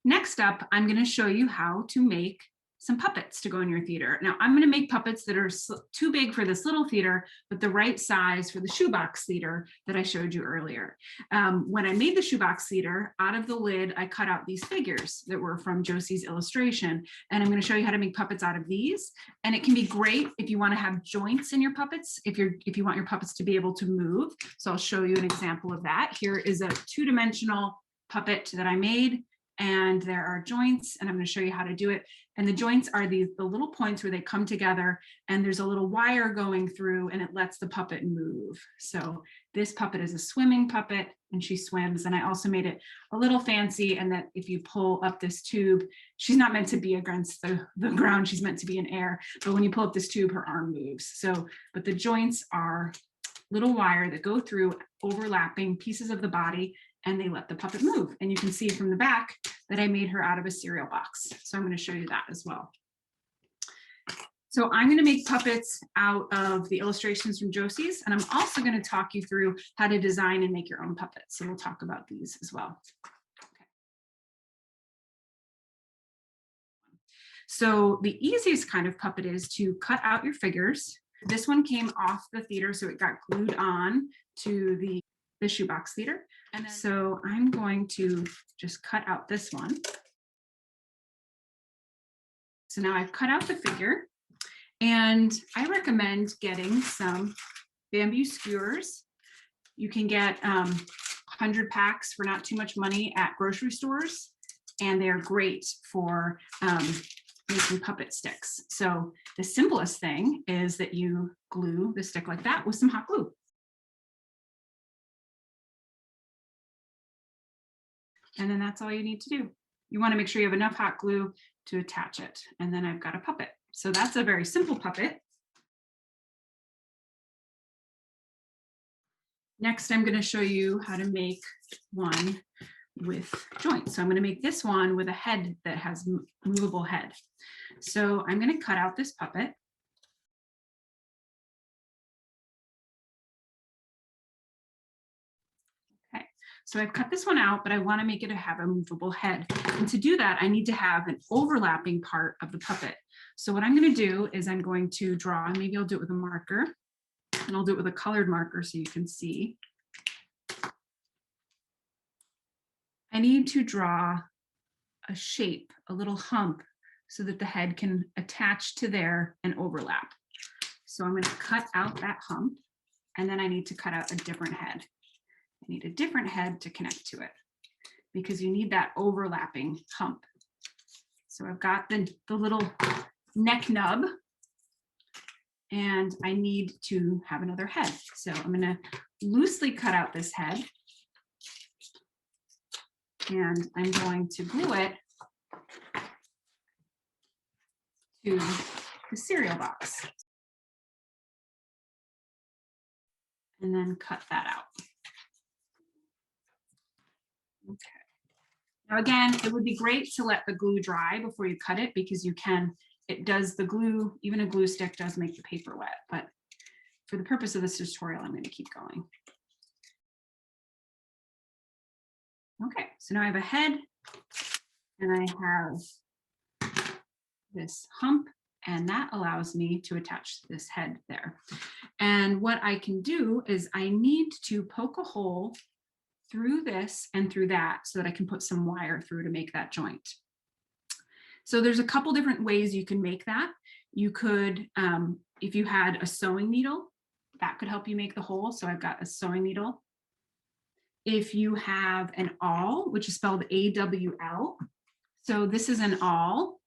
Next up, I'm going to show you how to make some puppets to go in your theater. Now, I'm going to make puppets that are too big for this little theater, but the right size for the shoebox theater that I showed you earlier. When I made the shoebox theater, out of the lid, I cut out these figures that were from Josie's illustration. And I'm going to show you how to make puppets out of these. And it can be great if you want to have joints in your puppets, if you want your puppets to be able to move. So I'll show you an example of that. Here is a two-dimensional puppet that I made. And there are joints, and I'm going to show you how to do it. And the joints are the little points where they come together, and there's a little wire going through, and it lets the puppet move. So this puppet is a swimming puppet, and she swims. And I also made it a little fancy, and that if you pull up this tube, she's not meant to be against the ground, she's meant to be in air. But when you pull up this tube, her arm moves. So, but the joints are little wire that go through overlapping pieces of the body, and they let the puppet move. And you can see from the back that I made her out of a cereal box. So I'm going to show you that as well. So I'm going to make puppets out of the illustrations from Josie's, and I'm also going to talk you through how to design and make your own puppets. So we'll talk about these as well. Okay. So the easiest kind of puppet is to cut out your figures. This one came off the theater, so it got glued on to the shoebox theater. And so I'm going to just cut out this one. So now I've cut out the figure, and I recommend getting some bamboo skewers. You can get 100 packs for not too much money at grocery stores, and they're great for making puppet sticks. So the simplest thing is that you glue the stick like that with some hot glue. And then that's all you need to do. You want to make sure you have enough hot glue to attach it. And then I've got a puppet. So that's a very simple puppet. Next, I'm going to show you how to make one with joints. So I'm going to make this one with a head that has movable head. So I'm going to cut out this puppet. So I've cut this one out, but I want to make it have a movable head. And to do that, I need to have an overlapping part of the puppet. So what I'm going to do is I'm going to draw, maybe I'll do it with a marker, and I'll do it with a colored marker so you can see. I need to draw a shape, a little hump, so that the head can attach to there and overlap. So I'm going to cut out that hump, and then I need to cut out a different head. I need a different head to connect to it because you need that overlapping hump. So I've got the little neck nub, and I need to have another head. So I'm going to loosely cut out this head, and I'm going to glue it to the cereal box and then cut that out. Okay. Now again, it would be great to let the glue dry before you cut it, because it does, the glue, even a glue stick does make the paper wet, but for the purpose of this tutorial, I'm going to keep going. Okay, so now I have a head, and I have this hump, and that allows me to attach this head there. And what I can do is I need to poke a hole through this and through that so that I can put some wire through to make that joint. So there's a couple different ways you can make that. You could, if you had a sewing needle, that could help you make the hole. So I've got a sewing needle. If you have an awl, which is spelled A-W-L, so this is an awl,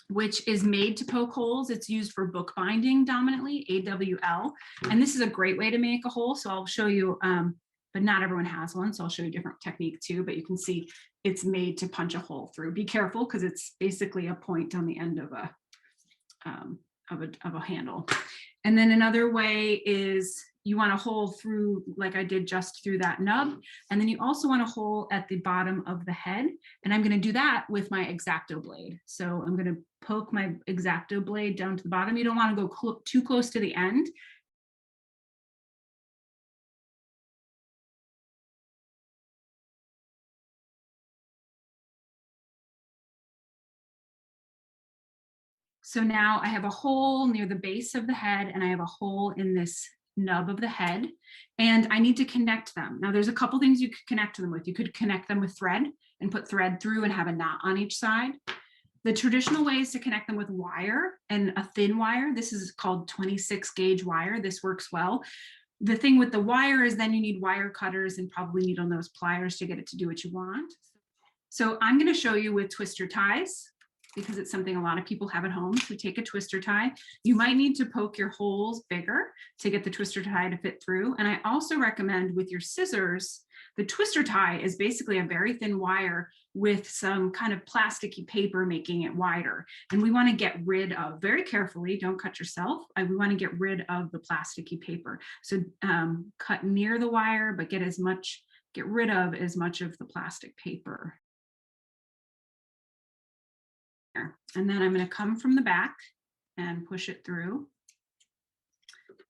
which is made to poke holes. It's used for bookbinding dominantly, A-W-L. And this is a great way to make a hole. So I'll show you, but not everyone has one. So I'll show you a different technique too, but you can see it's made to punch a hole through. Be careful, because it's basically a point on the end of a handle. And then another way is you want a hole through, like I did, just through that nub. And then you also want a hole at the bottom of the head. And I'm going to do that with my X-Acto blade. So I'm going to poke my X-Acto blade down to the bottom. You don't want to go too close to the end. So now I have a hole near the base of the head and I have a hole in this nub of the head and I need to connect them. Now there's a couple things you could connect them with. You could connect them with thread and put thread through and have a knot on each side. The traditional way is to connect them with wire and a thin wire. This is called 26 gauge wire. This works well. The thing with the wire is then you need wire cutters and probably needle nose pliers to get it to do what you want. So I'm going to show you with twister ties because it's something a lot of people have at home. So take a twister tie. You might need to poke your holes bigger to get the twister tie to fit through. And I also recommend with your scissors, the twister tie is basically a very thin wire with some kind of plasticky paper making it wider. And we want to get rid of, very carefully, don't cut yourself. We want to get rid of the plasticky paper. So cut near the wire, but get rid of as much of the plastic paper. And then I'm going to come from the back and push it through.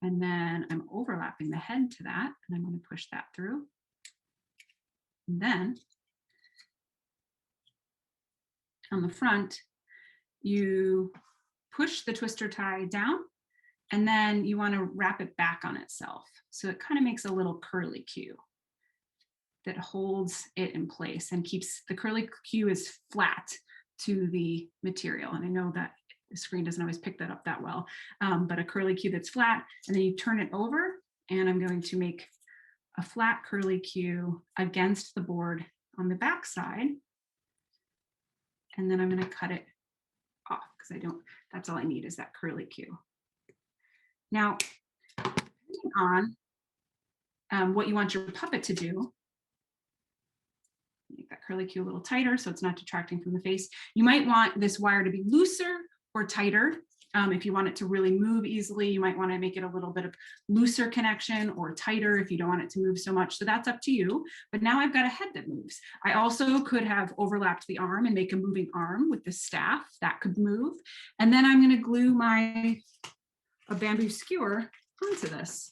And then I'm overlapping the head to that, and I'm going to push that through. And then on the front, you push the twister tie down, and then you want to wrap it back on itself. So it kind of makes a little curly Q that holds it in place and keeps the curly Q is flat to the material. And I know that the screen doesn't always pick that up that well, but a curly Q that's flat, and then you turn it over, and I'm going to make a flat curly Q against the board on the back side. And then I'm going to cut it off because that's all I need is that curly Q. Now, depending on what you want your puppet to do, make that curly Q a little tighter so it's not detracting from the face. You might want this wire to be looser or tighter. If you want it to really move easily, you might want to make it a little bit of looser connection or tighter if you don't want it to move so much. So that's up to you. But now I've got a head that moves. I also could have overlapped the arm and make a moving arm with the staff that could move. And then I'm going to glue a bamboo skewer onto this.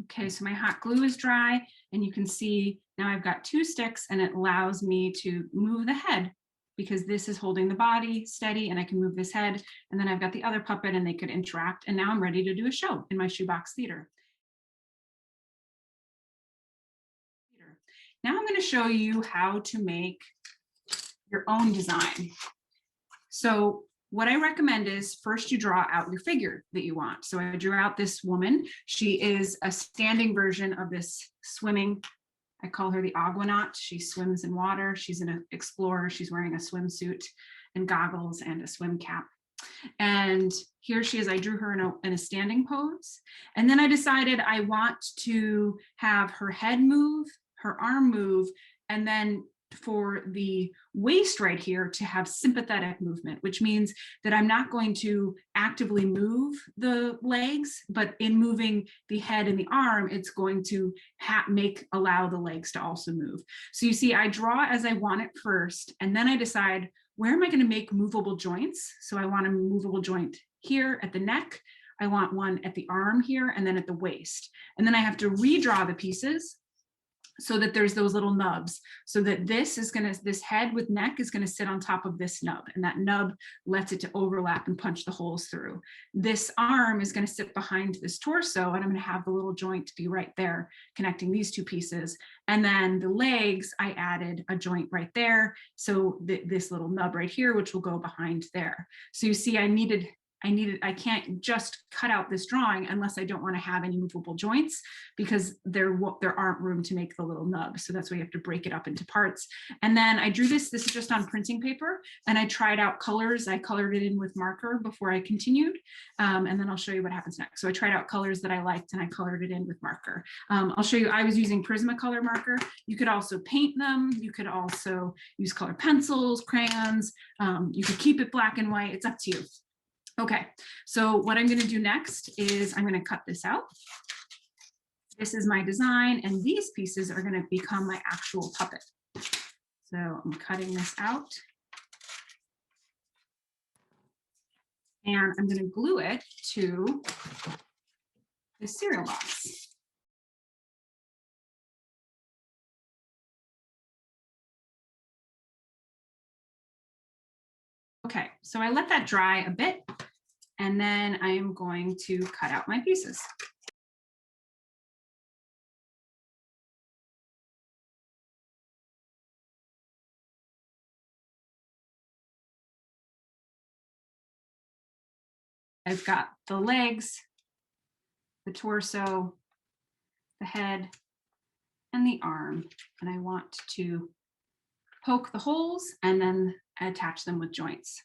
Okay, so my hot glue is dry, and you can see now I've got 2 sticks, and it allows me to move the head because this is holding the body steady, and I can move this head, and then I've got the other puppet and they could interact, and now I'm ready to do a show in my shoebox theater. Now I'm going to show you how to make your own design. So what I recommend is first you draw out your figure that you want. So I drew out this woman. She is a standing version of this swimming. I call her the Aquanaut. She swims in water. She's an explorer. She's wearing a swimsuit and goggles and a swim cap. And here she is. I drew her in a standing pose. And then I decided I want to have her head move, her arm move, and then for the waist right here to have sympathetic movement, which means that I'm not going to actively move the legs, but in moving the head and the arm, it's going to allow the legs to also move. So you see, I draw as I want it first, and then I decide where am I going to make movable joints. So I want a movable joint here at the neck. I want one at the arm here, and then at the waist. And then I have to redraw the pieces so that there's those little nubs, so that this head with neck is going to sit on top of this nub, and that nub lets it to overlap and punch the holes through. This arm is going to sit behind this torso, and I'm going to have the little joint be right there connecting these 2 pieces. And then the legs, I added a joint right there, so this little nub right here, which will go behind there. So you see, I can't just cut out this drawing unless I don't want to have any movable joints, because there aren't room to make the little nub. So that's why you have to break it up into parts. And then I drew this is just on printing paper, and I tried out colors. I colored it in with marker before I continued. And then I'll show you what happens next. So I tried out colors that I liked, and I colored it in with marker. I'll show you, I was using Prismacolor marker. You could also paint them. You could also use color pencils, crayons. You could keep it black and white. It's up to you. Okay, so what I'm going to do next is I'm going to cut this out. This is my design, and these pieces are going to become my actual puppet. So I'm cutting this out. And I'm going to glue it to the cereal box. Okay, so I let that dry a bit, and then I am going to cut out my pieces. I've got the legs, the torso, the head, and the arm, and I want to poke the holes and then attach them with joints.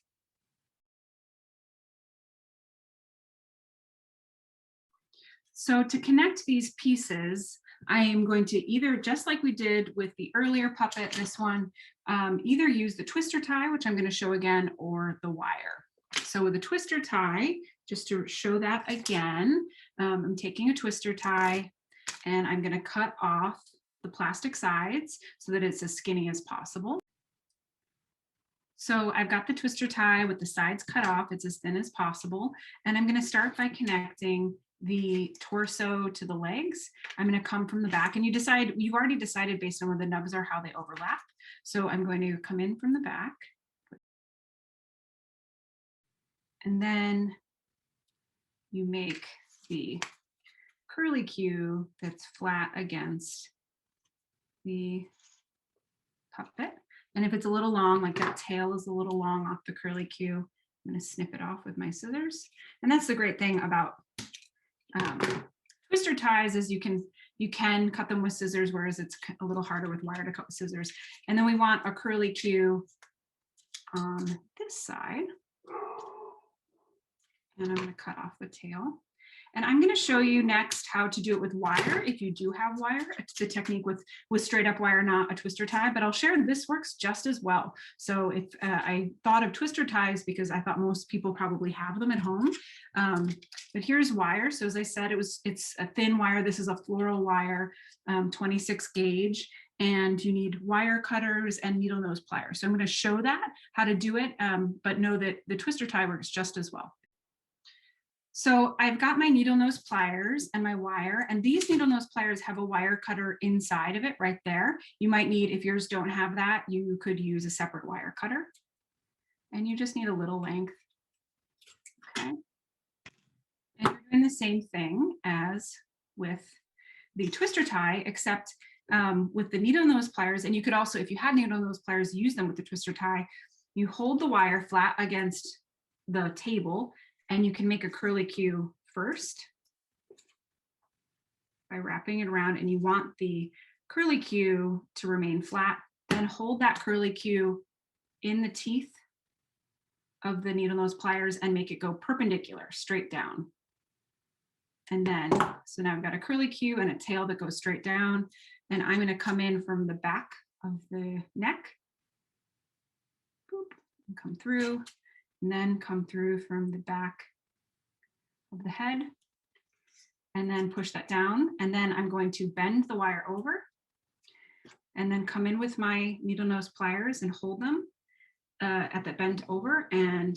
So to connect these pieces, I am going to either, just like we did with the earlier puppet, this one, either use the twister tie, which I'm going to show again, or the wire. So with a twister tie, just to show that again, I'm taking a twister tie and I'm going to cut off the plastic sides so that it's as skinny as possible. So I've got the twister tie with the sides cut off, it's as thin as possible. And I'm going to start by connecting the torso to the legs. I'm going to come from the back, and you've already decided based on where the nubs are how they overlap. So I'm going to come in from the back. And then you make the curly Q that's flat against the puppet. And if it's a little long, like that tail is a little long off the curly Q, I'm going to snip it off with my scissors. And that's the great thing about twister ties is you can cut them with scissors, whereas it's a little harder with wire to cut with scissors. And then we want a curly Q on this side. And I'm going to cut off the tail. And I'm going to show you next how to do it with wire. If you do have wire, it's the technique with straight up wire, not a twister tie, but I'll share this works just as well. So if I thought of twister ties because I thought most people probably have them at home. But here's wire. So as I said, it's a thin wire. This is a floral wire, 26 gauge. And you need wire cutters and needle nose pliers. So I'm going to show that, how to do it, but know that the twister tie works just as well. So I've got my needle nose pliers and my wire, and these needle nose pliers have a wire cutter inside of it right there. You might need, if yours don't have that, you could use a separate wire cutter. And you just need a little length. Okay. And you're doing the same thing as with the twister tie, except with the needle nose pliers, and you could also, if you had needle nose pliers, use them with the twister tie. You hold the wire flat against the table, and you can make a curly Q first by wrapping it around, and you want the curly Q to remain flat. Then hold that curly Q in the teeth of the needle nose pliers and make it go perpendicular, straight down. And then, so now I've got a curly Q and a tail that goes straight down. And I'm going to come in from the back of the neck, boop, and come through. And then come through from the back of the head and then push that down. And then I'm going to bend the wire over and then come in with my needle nose pliers and hold them at that bend over and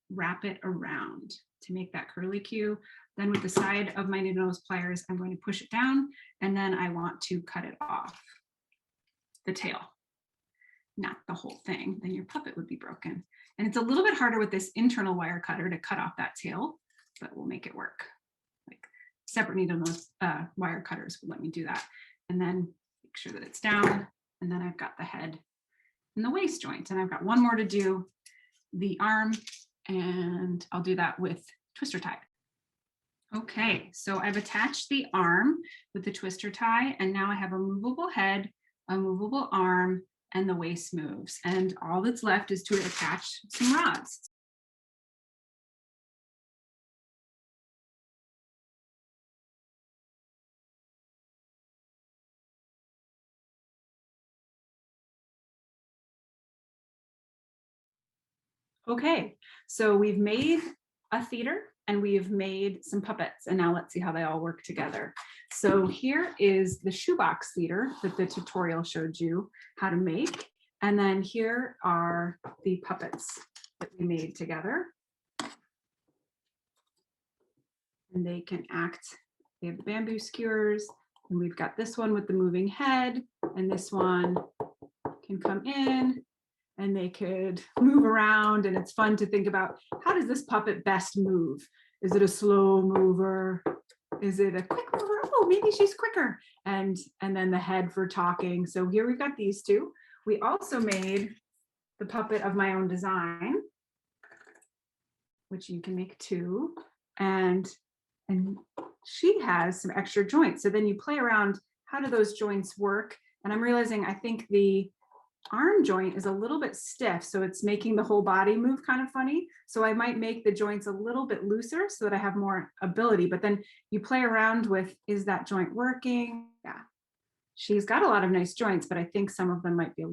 wrap it around to make that curly Q. Then with the side of my needle nose pliers, I'm going to push it down, and then I want to cut it off, the tail, not the whole thing, then your puppet would be broken. And it's a little bit harder with this internal wire cutter to cut off that tail, but we'll make it work. Like separate needle nose wire cutters will let me do that. And then make sure that it's down. And then I've got the head and the waist joint. And I've got one more to do, the arm, and I'll do that with twister tie. Okay, so I've attached the arm with the twister tie, and now I have a movable head, a movable arm, and the waist moves. And all that's left is to attach some rods. Okay, so we've made a theater and we've made some puppets, and now let's see how they all work together. So here is the shoebox theater that the tutorial showed you how to make. And then here are the puppets that we made together. And they can act, they have the bamboo skewers, and we've got this one with the moving head, and this one can come in and they could move around, and it's fun to think about, how does this puppet best move? Is it a slow mover? Is it a quick mover? Oh, maybe she's quicker. And then the head for talking. So here we've got these two. We also made the puppet of my own design, which you can make two. And she has some extra joints. So then you play around, how do those joints work? And I'm realizing I think the arm joint is a little bit stiff, so it's making the whole body move kind of funny. So I might make the joints a little bit looser so that I have more ability, but then you play around with, is that joint working? Yeah, she's got a lot of nice joints, but I think some of them might be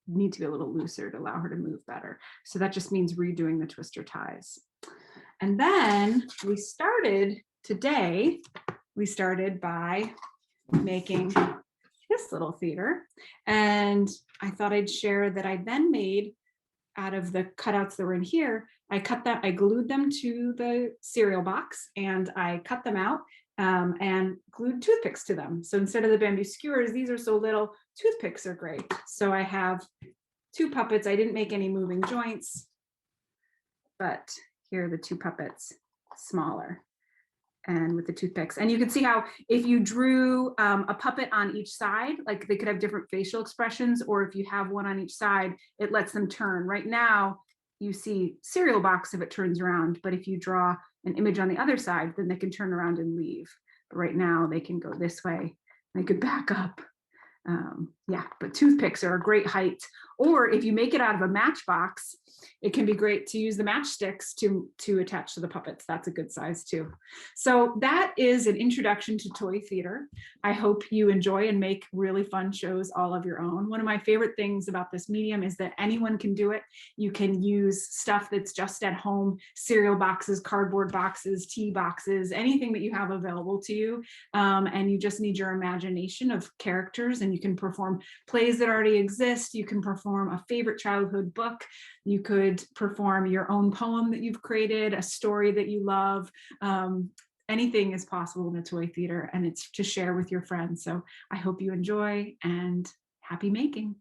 need to be a little looser to allow her to move better. So that just means redoing the twister ties. And then today we started by making this little theater. And I thought I'd share that I then made, out of the cutouts that were in here, I glued them to the cereal box, and I cut them out and glued toothpicks to them. So instead of the bamboo skewers, these are so little, toothpicks are great. So I have two puppets. I didn't make any moving joints, but here are the two puppets, smaller, and with the toothpicks. And you can see how if you drew a puppet on each side, like they could have different facial expressions, or if you have one on each side, it lets them turn. Right now, you see cereal box if it turns around, but if you draw an image on the other side, then they can turn around and leave. But right now they can go this way, they could back up. Yeah, but toothpicks are a great height. Or if you make it out of a matchbox, it can be great to use the matchsticks to attach to the puppets. That's a good size too. So that is an introduction to toy theater. I hope you enjoy and make really fun shows all of your own. One of my favorite things about this medium is that anyone can do it. You can use stuff that's just at home, cereal boxes, cardboard boxes, tea boxes, anything that you have available to you. And you just need your imagination of characters, and you can perform plays that already exist. You can perform a favorite childhood book. You could perform your own poem that you've created, a story that you love. Anything is possible in a toy theater, and it's to share with your friends. So I hope you enjoy, and happy making.